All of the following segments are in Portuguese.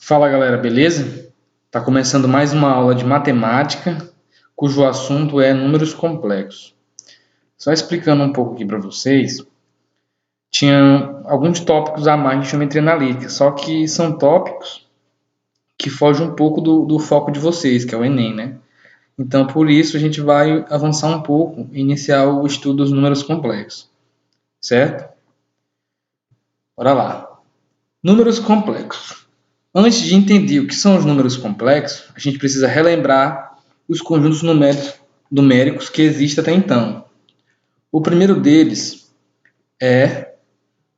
Fala galera, beleza? Tá começando mais uma aula de matemática, cujo assunto é números complexos. Só explicando um pouco aqui para vocês, tinha alguns tópicos a mais de geometria analítica, só que são tópicos que fogem um pouco do foco de vocês, que é o Enem, né? Então por isso a gente vai avançar um pouco e iniciar o estudo dos números complexos, certo? Bora lá. Números complexos. Antes de entender o que são os números complexos, a gente precisa relembrar os conjuntos numéricos que existem até então. O primeiro deles é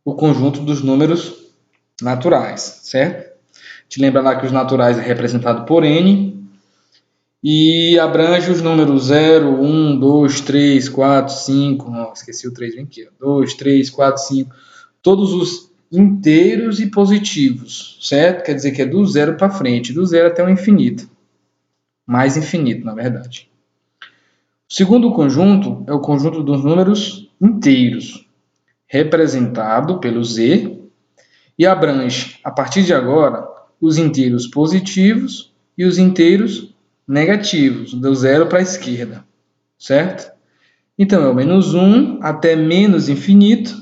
o conjunto dos números naturais, certo? Te lembra lá que os naturais é representado por n e abrange os números 0, 1, 2, 3, 4, 5, esqueci o 3, vem aqui, 2, 3, 4, 5, todos os inteiros e positivos, certo? Quer dizer que é do zero para frente, do zero até o infinito. Mais infinito, na verdade. O segundo conjunto é o conjunto dos números inteiros, representado pelo z, e abrange, a partir de agora, os inteiros positivos e os inteiros negativos, do zero para a esquerda, certo? Então, é o menos 1 até menos infinito,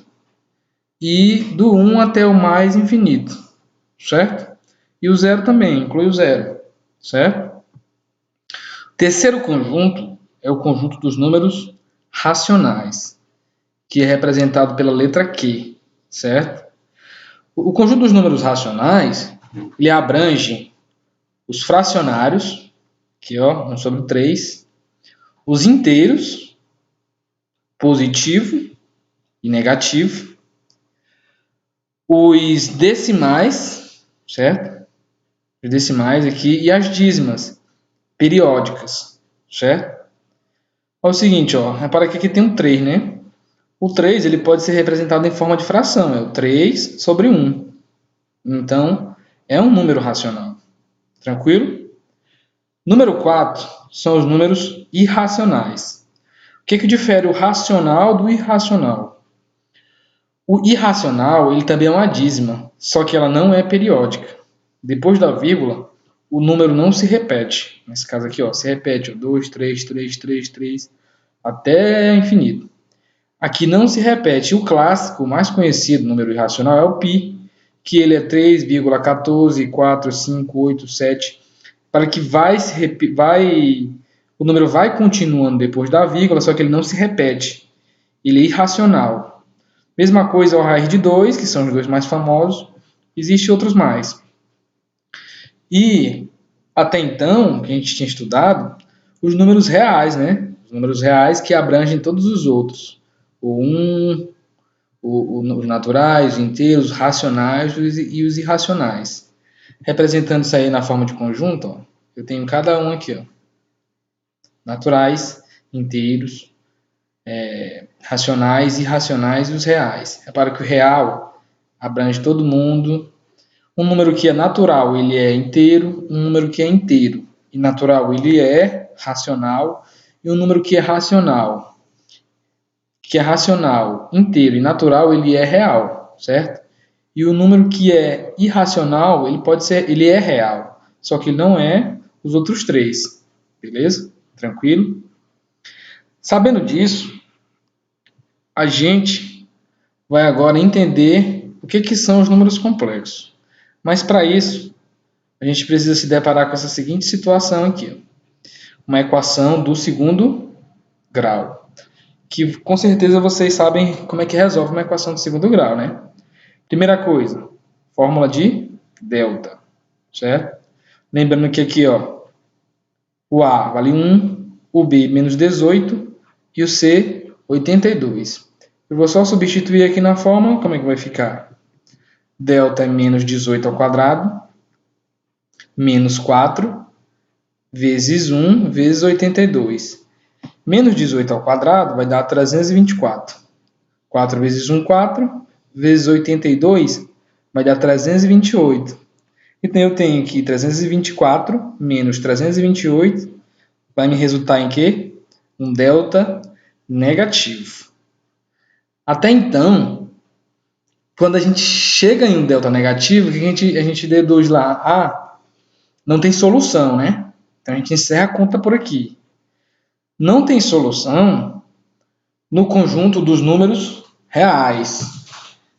e do 1 até o mais infinito, certo? E o zero também, inclui o zero, certo? O terceiro conjunto é o conjunto dos números racionais, que é representado pela letra Q, certo? O conjunto dos números racionais, ele abrange os fracionários, aqui ó, 1 sobre 3, os inteiros, positivo e negativo, os decimais, certo? Os decimais aqui e as dízimas periódicas, certo? Olha o seguinte, ó, repara que aqui tem um 3, né? O 3 ele pode ser representado em forma de fração, é o 3 sobre 1. Então, é um número racional. Tranquilo? Número 4 são os números irracionais. O que difere o racional do irracional? O irracional ele também é uma dízima, só que ela não é periódica. Depois da vírgula, o número não se repete. Nesse caso aqui, ó, se repete 2, 3, 3, 3, 3, até infinito. Aqui não se repete. O clássico, o mais conhecido número irracional é o π, que ele é 3,14458,7, para que o número vai continuando depois da vírgula, só que ele não se repete. Ele é irracional. Mesma coisa ao raiz de 2, que são os dois mais famosos. Existem outros mais. E, até então, que a gente tinha estudado, os números reais, né? Os números reais que abrangem todos os outros. O 1, os naturais, os inteiros, os racionais e os irracionais. Representando isso aí na forma de conjunto, ó, eu tenho cada um aqui. Ó. Naturais, inteiros, racionais, irracionais e os reais. Repara que o real abrange todo mundo. Um número que é natural, ele é inteiro. Um número que é inteiro e natural, ele é racional. E um número que é racional, inteiro e natural, ele é real, certo? E o número que é irracional, ele é real, só que ele não é os outros três, beleza? Tranquilo? Sabendo disso, a gente vai agora entender o que são os números complexos. Mas para isso, a gente precisa se deparar com essa seguinte situação aqui. Uma equação do segundo grau. Que com certeza vocês sabem como é que resolve uma equação do segundo grau, né? Primeira coisa, fórmula de delta, certo? Lembrando que aqui, ó, o A vale 1, o B menos 18 e o C 82. Eu vou só substituir aqui na fórmula, como é que vai ficar? Delta é menos 18 ao quadrado, menos 4, vezes 1, vezes 82. Menos 18 ao quadrado vai dar 324. 4 vezes 1, 4, vezes 82 vai dar 328. Então eu tenho aqui 324 menos 328, vai me resultar em quê? Um delta negativo. Até então, quando a gente chega em um delta negativo, o que a gente deduz lá? Ah, não tem solução, né? Então a gente encerra a conta por aqui. Não tem solução no conjunto dos números reais,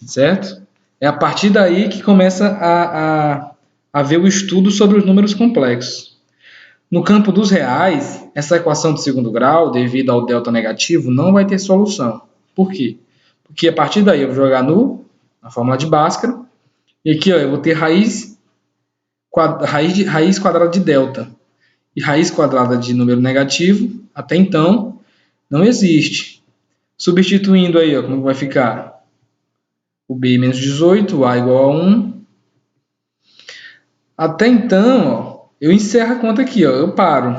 certo? É a partir daí que começa a ver o estudo sobre os números complexos. No campo dos reais, essa equação de segundo grau, devido ao delta negativo, não vai ter solução. Por quê? Porque a partir daí eu vou jogar na fórmula de Bhaskara, e aqui ó, eu vou ter raiz quadrada de delta. E raiz quadrada de número negativo, até então, não existe. Substituindo aí, ó, como vai ficar? O b menos 18, o a igual a 1. Até então, ó, eu encerro a conta aqui, ó, eu paro.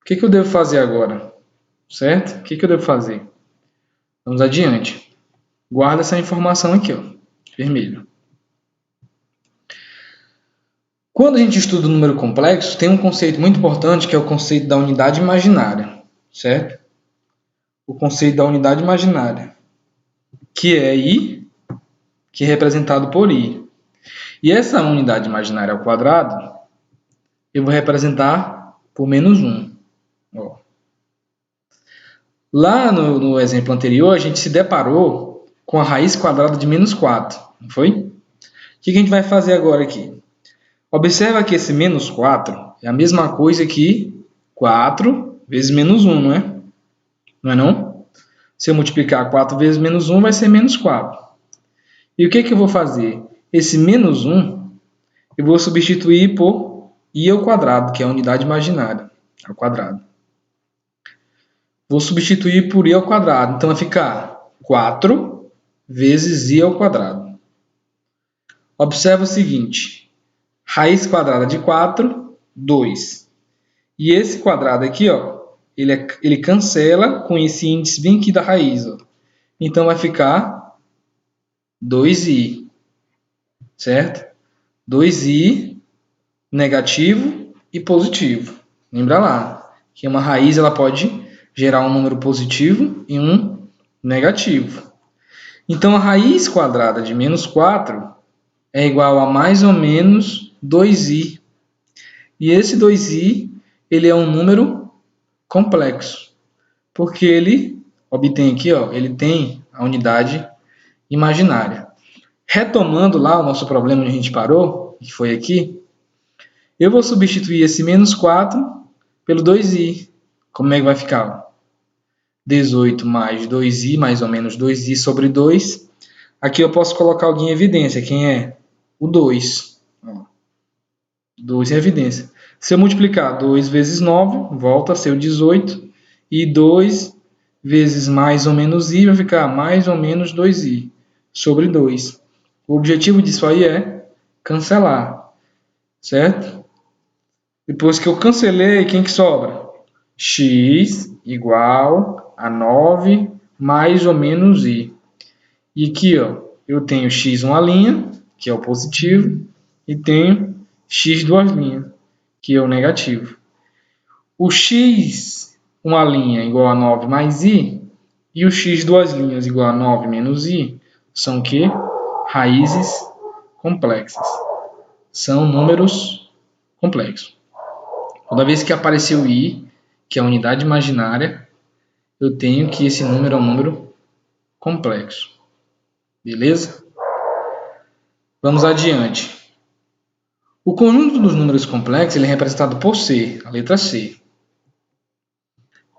O que eu devo fazer agora? Certo? O que eu devo fazer? Vamos adiante. Guarda essa informação aqui, ó, vermelho. Quando a gente estuda o número complexo, tem um conceito muito importante que é o conceito da unidade imaginária, certo? O conceito da unidade imaginária, que é I, que é representado por I. E essa unidade imaginária ao quadrado, eu vou representar por menos 1. Ó. Lá no exemplo anterior, a gente se deparou com a raiz quadrada de menos 4, não foi? O que a gente vai fazer agora aqui? Observa que esse menos 4 é a mesma coisa que 4 vezes menos 1, não é? Não é não? Se eu multiplicar 4 vezes menos 1, vai ser menos 4. E o que eu vou fazer? Esse menos 1, eu vou substituir por I ao quadrado, que é a unidade imaginária, ao quadrado. Vou substituir por I ao quadrado, então vai ficar 4 vezes I ao quadrado. Observa o seguinte, raiz quadrada de 4, 2. E esse quadrado aqui, ó, ele cancela com esse índice bem aqui da raiz. Ó. Então vai ficar 2i, certo? 2i negativo e positivo. Lembra lá que uma raiz ela pode gerar um número positivo e um negativo. Então a raiz quadrada de menos 4 é igual a mais ou menos 2i. E esse 2i ele é um número complexo, porque ele obtém aqui, ó, ele tem a unidade imaginária. Retomando lá o nosso problema onde a gente parou, que foi aqui, eu vou substituir esse menos 4 pelo 2i. Como é que vai ficar? 18 mais 2i, mais ou menos 2i sobre 2. Aqui eu posso colocar alguém em evidência. Quem é? O 2. 2 em evidência. Se eu multiplicar 2 vezes 9, volta a ser o 18. E 2 vezes mais ou menos i vai ficar mais ou menos 2i sobre 2. O objetivo disso aí é cancelar. Certo? Depois que eu cancelei, quem que sobra? X igual a 9 mais ou menos i. E aqui, ó, eu tenho x uma linha, que é o positivo, e tenho x duas linhas, que é o negativo. O x uma linha igual a 9 mais i, e o x duas linhas igual a 9 menos i, são o quê? Raízes complexas. São números complexos. Toda vez que apareceu i, que é a unidade imaginária, eu tenho que esse número é um número complexo. Beleza? Vamos adiante. O conjunto dos números complexos ele é representado por C, a letra C.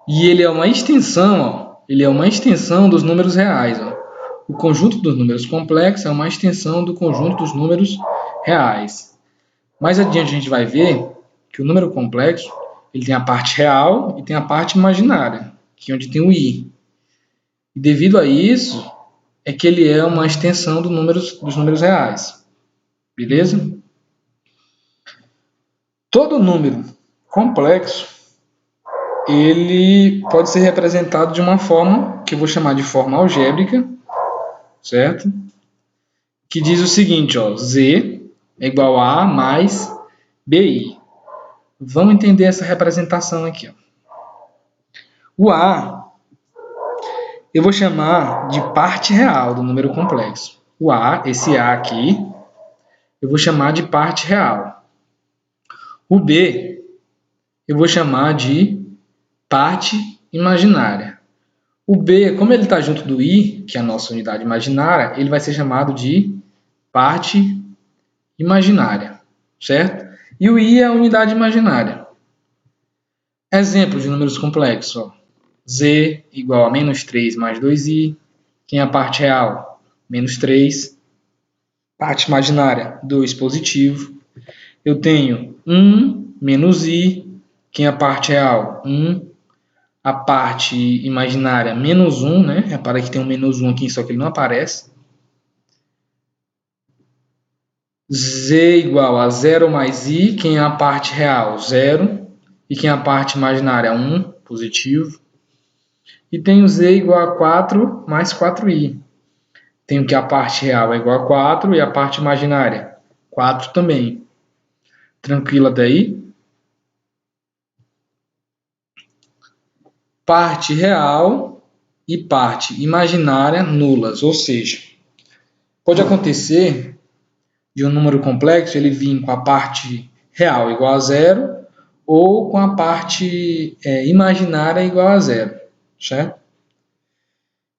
E ele é uma extensão, ó, ele é uma extensão dos números reais. Ó. O conjunto dos números complexos é uma extensão do conjunto dos números reais. Mais adiante a gente vai ver que o número complexo ele tem a parte real e tem a parte imaginária, que é onde tem o i. E devido a isso, é que ele é uma extensão dos números reais. Beleza? Todo número complexo, ele pode ser representado de uma forma, que eu vou chamar de forma algébrica, certo? Que diz o seguinte, ó, Z é igual a mais BI. Vamos entender essa representação aqui. Ó. O A, eu vou chamar de parte real do número complexo. O A, esse A aqui, eu vou chamar de parte real. O B, eu vou chamar de parte imaginária. O B, como ele está junto do I, que é a nossa unidade imaginária, ele vai ser chamado de parte imaginária, certo? E o I é a unidade imaginária. Exemplo de números complexos. Ó. Z igual a menos 3 mais 2i. Quem é a parte real? Menos 3. Parte imaginária, 2 positivo. Eu tenho 1 menos i. Quem é a parte real? 1. A parte imaginária, menos 1, né? Repara que tem um menos 1 aqui, só que ele não aparece. Z igual a 0 mais i. Quem é a parte real? 0. E quem é a parte imaginária? 1, positivo. E tenho z igual a 4 mais 4i. Tenho que a parte real é igual a 4 e a parte imaginária 4 também. Tranquilo até aí? Parte real e parte imaginária nulas. Ou seja, pode acontecer de um número complexo ele vir com a parte real igual a 0 ou com a parte imaginária igual a 0. Certo?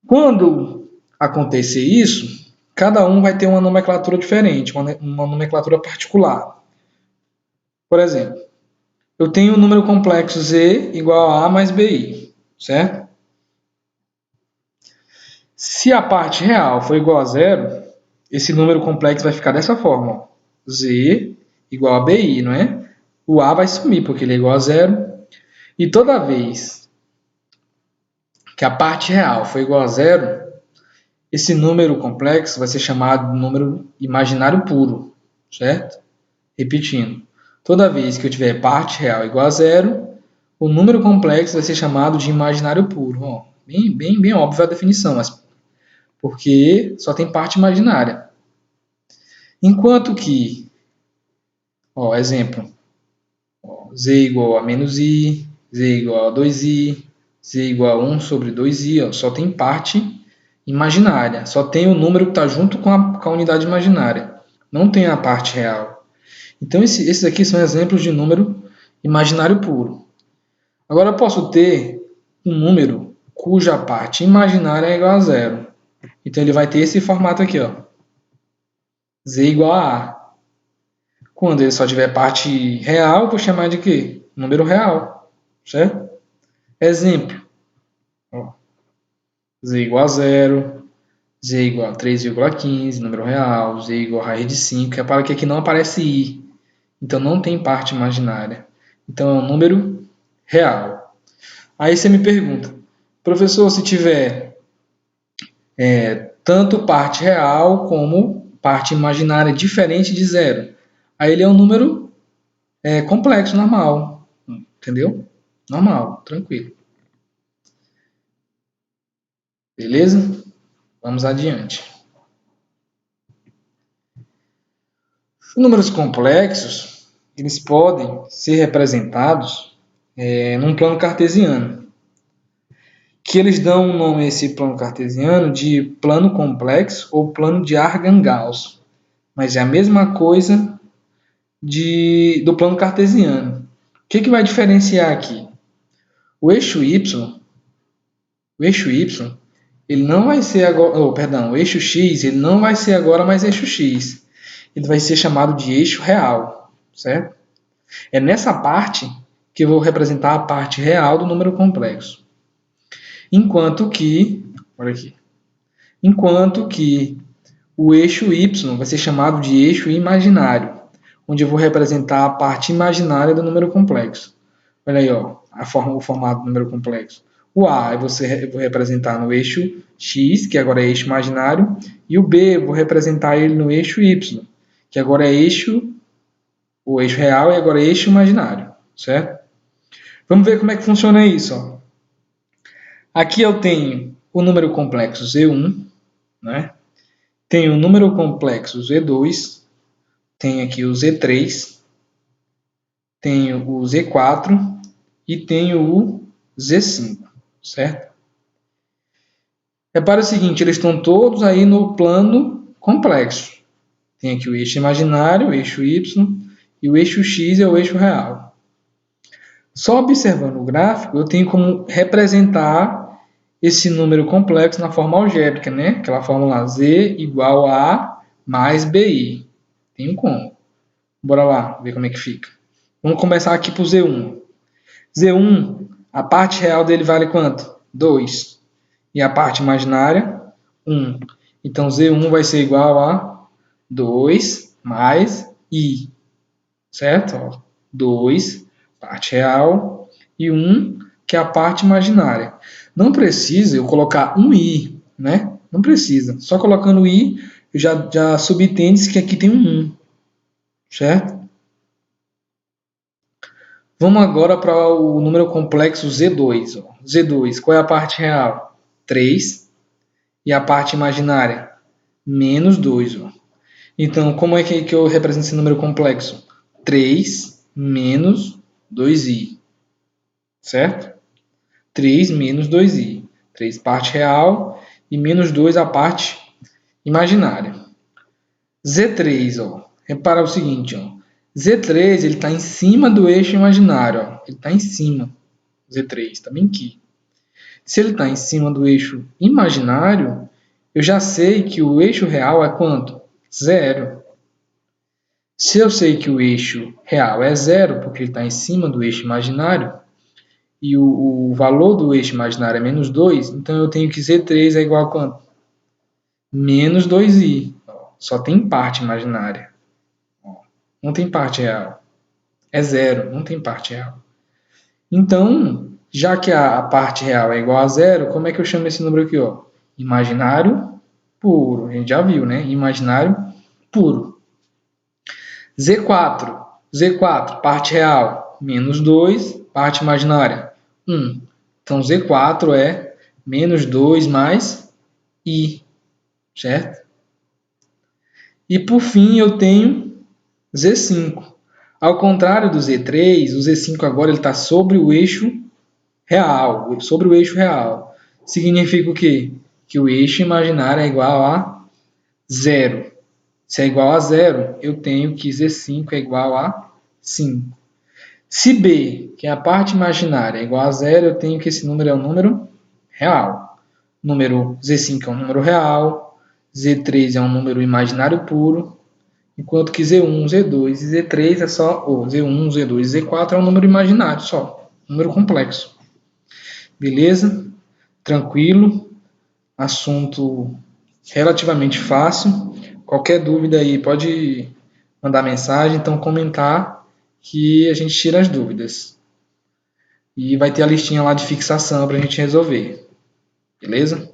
Quando acontecer isso, cada um vai ter uma nomenclatura diferente, uma nomenclatura particular. Por exemplo, eu tenho o número complexo z igual a mais bi, certo? Se a parte real for igual a 0, esse número complexo vai ficar dessa forma. Ó. Z igual a bi, não é? O a vai sumir porque ele é igual a 0. E toda vez que a parte real for igual a 0, esse número complexo vai ser chamado de número imaginário puro, certo? Repetindo, toda vez que eu tiver parte real igual a 0, o número complexo vai ser chamado de imaginário puro. Ó, bem óbvia a definição, mas porque só tem parte imaginária. Enquanto que, ó, exemplo, ó, z igual a menos i, z igual a 2i, z igual a 1 sobre 2i, ó, só tem parte imaginária, só tem o número que está junto com a unidade imaginária, não tem a parte real. Então, esses aqui são exemplos de número imaginário puro. Agora, eu posso ter um número cuja parte imaginária é igual a 0. Então, ele vai ter esse formato aqui, ó. Z igual a A. Quando ele só tiver parte real, eu vou chamar de quê? Número real. Certo? Exemplo. Ó. Z igual a 0. Z igual a 3,15, número real. Z igual a raiz de 5. Repara que aqui não aparece I. Então, não tem parte imaginária. Então, é um número real. Aí você me pergunta, professor, se tiver tanto parte real como parte imaginária diferente de 0, aí ele é um número complexo, normal. Entendeu? Normal, tranquilo. Beleza? Vamos adiante. Os números complexos, eles podem ser representados num plano cartesiano, que eles dão o nome a esse plano cartesiano de plano complexo ou plano de Argand-Gauss, mas é a mesma coisa do plano cartesiano. O que vai diferenciar aqui? O eixo y, ele não vai ser agora, o eixo x, ele não vai ser agora mais eixo x. Ele vai ser chamado de eixo real, certo? É nessa parte que eu vou representar a parte real do número complexo. Enquanto que o eixo y vai ser chamado de eixo imaginário, onde eu vou representar a parte imaginária do número complexo. Olha aí, ó, o formato do número complexo. O A eu vou representar no eixo x, que agora é eixo imaginário, e o B eu vou representar ele no eixo y, que agora é o eixo real e agora é eixo imaginário, certo? Vamos ver como é que funciona isso. Ó. Aqui eu tenho o número complexo Z1, né? Tenho o número complexo Z2, tenho aqui o Z3, tenho o Z4 e tenho o Z5, certo? Repara o seguinte, eles estão todos aí no plano complexo. Tem aqui o eixo imaginário, o eixo Y, e o eixo X é o eixo real. Só observando o gráfico, eu tenho como representar esse número complexo na forma algébrica, né? Aquela fórmula Z igual a mais BI. Tenho como. Bora lá, ver como é que fica. Vamos começar aqui por Z1. Z1, a parte real dele vale quanto? 2. E a parte imaginária? 1. Então, Z1 vai ser igual a 2 mais I. Certo? 2, parte real, e 1, que é a parte imaginária. Não precisa eu colocar um I, né? Não precisa. Só colocando o I, eu já subentende que aqui tem um 1. Certo? Vamos agora para o número complexo Z2. Z2, qual é a parte real? 3. E a parte imaginária? Menos 2. Então, como é que eu represento esse número complexo? 3 menos 2i. Certo? 3 menos 2i. 3 parte real e menos 2 a parte imaginária. Z3, repara o seguinte, Z3 ele está em cima do eixo imaginário, ele está em cima. Z3 está bem aqui. Se ele está em cima do eixo imaginário, eu já sei que o eixo real é quanto? 0. Se eu sei que o eixo real é 0, porque ele está em cima do eixo imaginário, e o valor do eixo imaginário é menos 2, então eu tenho que Z3 é igual a quanto? Menos 2i. Só tem parte imaginária. Não tem parte real. É 0, não tem parte real. Então, já que a parte real é igual a 0, como é que eu chamo esse número aqui? Imaginário puro. A gente já viu, né? Imaginário puro. Z4. Z4, parte real, menos 2, parte imaginária, 1. Então, Z4 é menos 2 mais I, certo? E, por fim, eu tenho Z5. Ao contrário do Z3, o Z5 agora está sobre o eixo real. Sobre o eixo real. Significa o quê? Que o eixo imaginário é igual a 0. Se é igual a 0, eu tenho que Z5 é igual a 5. Se B, que é a parte imaginária, é igual a 0, eu tenho que esse número é um número real. Número Z5 é um número real, Z3 é um número imaginário puro, enquanto que Z1, Z2 e Z3 é só, Z1, Z2 e Z4 é um número imaginário só, número complexo. Beleza? Tranquilo, assunto relativamente fácil. Qualquer dúvida aí pode mandar mensagem, então comentar que a gente tira as dúvidas. E vai ter a listinha lá de fixação para a gente resolver. Beleza?